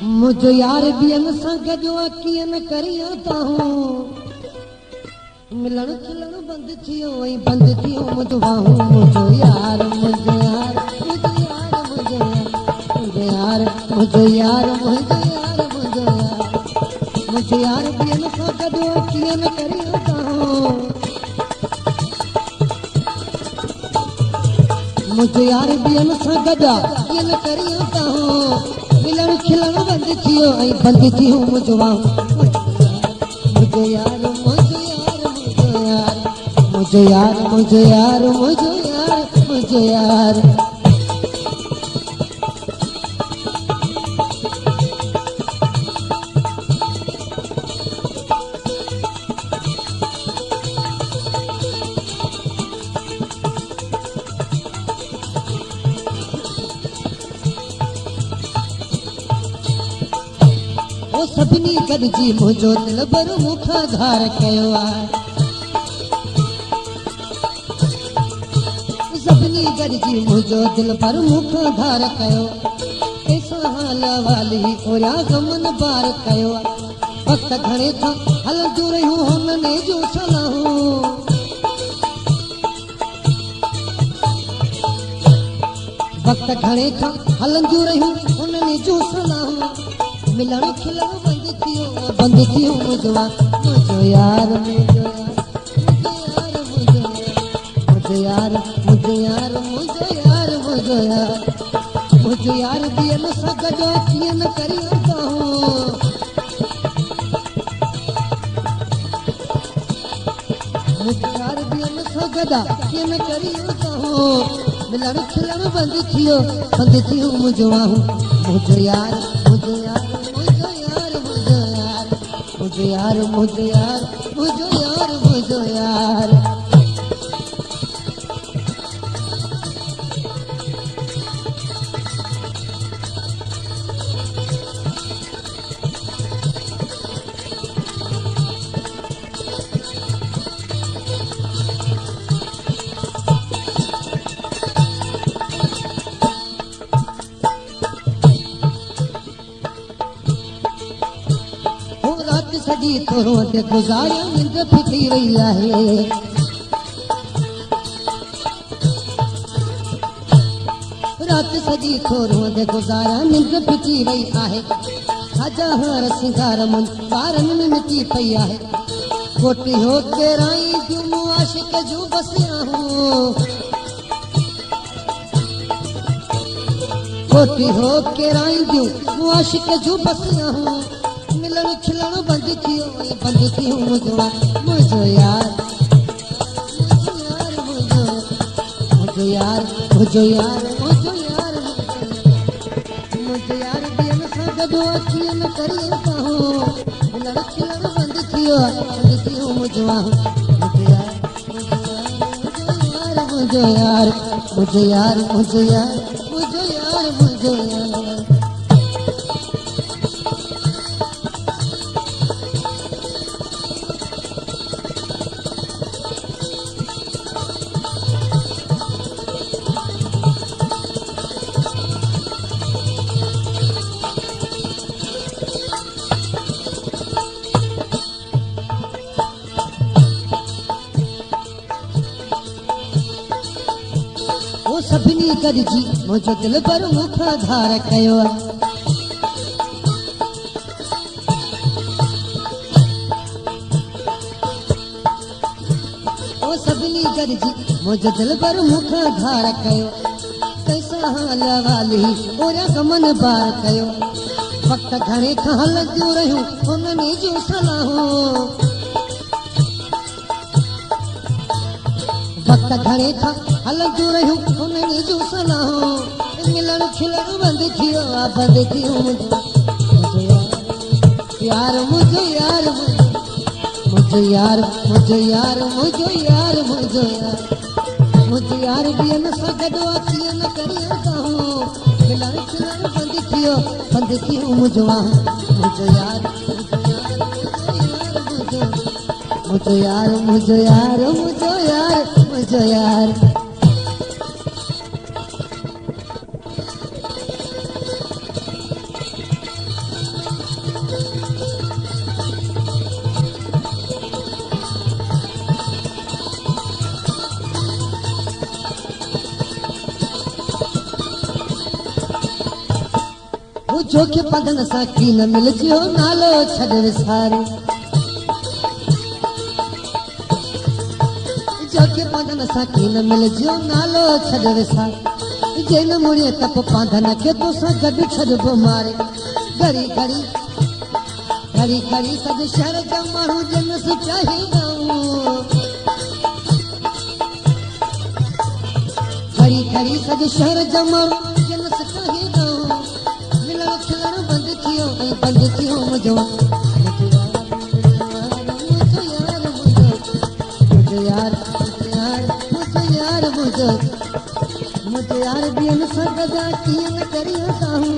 मुझे यार बियन सां गॾु कीअं न करियां हूं मिलण खिलण बंदि थियो ऐं बंदि थियो मुंहिंजो बाहूं मुंहिंजो यार मुंहिंजो यार मुंहिंजो यार मुंहिंजो यार मुंहिंजो यार मुंहिंजो यार मुंहिंजो यार मुंहिंजो यार बियन सां गॾु कीअं न करियां हूं मुझे यार बियन सां गॾु कीअं न करियां हूं मिलण खिलण बंदि थियो ऐं बंदि थियो मुंहिंजो बाहूं मुंहिंजो यार मुंहिंजो यार मुंहिंजो यार मुंहिंजो यार मुंहिंजो यार मुंहिंजो यार ओ सभिनी गॾिजी मुंहिंजो दिल भर मूंखां धार कयो आहे सभिनी गॾिजी मुंहिंजो दिल भर मूंखां धार कयो कंहिंसां हाल वाली ओरिया गमन बार कयो आहे वक़्त घणे खां हलंदियूं रहियूं हुननि जूं सलाहूं वक़्त घणे खां हलंदियूं रहियूं हुननि जूं सलाहूं मिलण खिलण बंदि थियो मुंहिंजो यार मुंहिंजो यार मुंहिंजो यार मुंहिंजो यार मुंहिंजो यार मुंहिंजो यार बियन सां गॾु कीअं न करियां हूं मुंहिंजो यार बियन सां गॾु कीअं न करियां हूं मिलण खिलण बंदि थियो मुंहिंजो बाहूं मुंहिंजो यार मुंहिंजो यार मुंहिंजो यार मुंहिंजो यार मुंहिंजो यार मुंहिंजो यार मुंहिंजो यार सॼी थोरो ते गुज़ारिया निंड फिटी वई आहे राति सॼी थोरो ते गुज़ारिया निंड फिटी वई आहे छाजा हार सिंगार मुंज ॿारनि में मिटी पई आहे कोटी हो केराई जूं मूं आशिक जूं बसिया हूं कोटी हो केराई जूं मूं आशिक जूं बसिया हूं मिलण खिलण बंदि थियो मुंहिंजो यार मुंहिंजो यार मुंहिंजो यार मुंहिंजो यार मुंहिंजो यार बियन सां गॾु कीअं न करियां हूं मिलण खिलण बंदि थियो मुंहिंजो यार मुंहिंजो यार मुंहिंजो यार मुंहिंजो यार मुंहिंजो यार मुंहिंजो यार सभिनी गॾिजी मुंहिंजो दिल भर मूंखां धार कयो आहे ओ सभिनी गॾिजी मुंहिंजो दिल भर मूंखां धार कयो कंहिंसां हाल वाली ओरिया गमन बार कयो वक़्त घणे खां हलंदियूं रहियूं हुननि जूं सलाहूं वक़्त घणे खां हलंदियूं रहियूं हुननि जूं सलाहूं मिलण खिलण बंदि थियो मुंहिंजो यार मुंहिंजो यार मुंहिंजो यार मुंहिंजो यार मुंहिंजो यार मुंहिंजो यार मुंहिंजो यार बियन सां गॾु कीअं न करियां हूं मिलण खिलण बंदि थियो मुंहिंजो यार मुंहिंजो यार मुंहिंजो यार मुंहिंजो यार मुंहिंजो यार मुझो के पगन सां की न मिलजियो नालो छॾ विसारे जोके पगन सां की न मिलजियो नालो छॾ विसारे जेन मुड़े तप पांधन खे तोसां गॾु छॾिबो मारे घड़ी घड़ी घड़ी घड़ी सॼे शहर जा माण्हू जनस चाहींदा घड़ी घड़ी सॼे शहर जा माण्हू जनस चाहींदा मिलण खिलण बंदि थियो ऐं बंदि थियो मुंहिंजो मुझे यार ॿियनि सां गॾा कीअं न करियो साहूं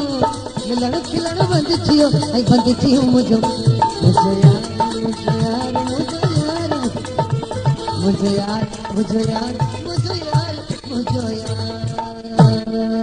मिलण खिलण बंदि थियो ऐं बंदि थियो मुंहिंजो मुझे यार मुझे यार मुझे यार मुझे यार मुझे यार मुझे यार मुझे यार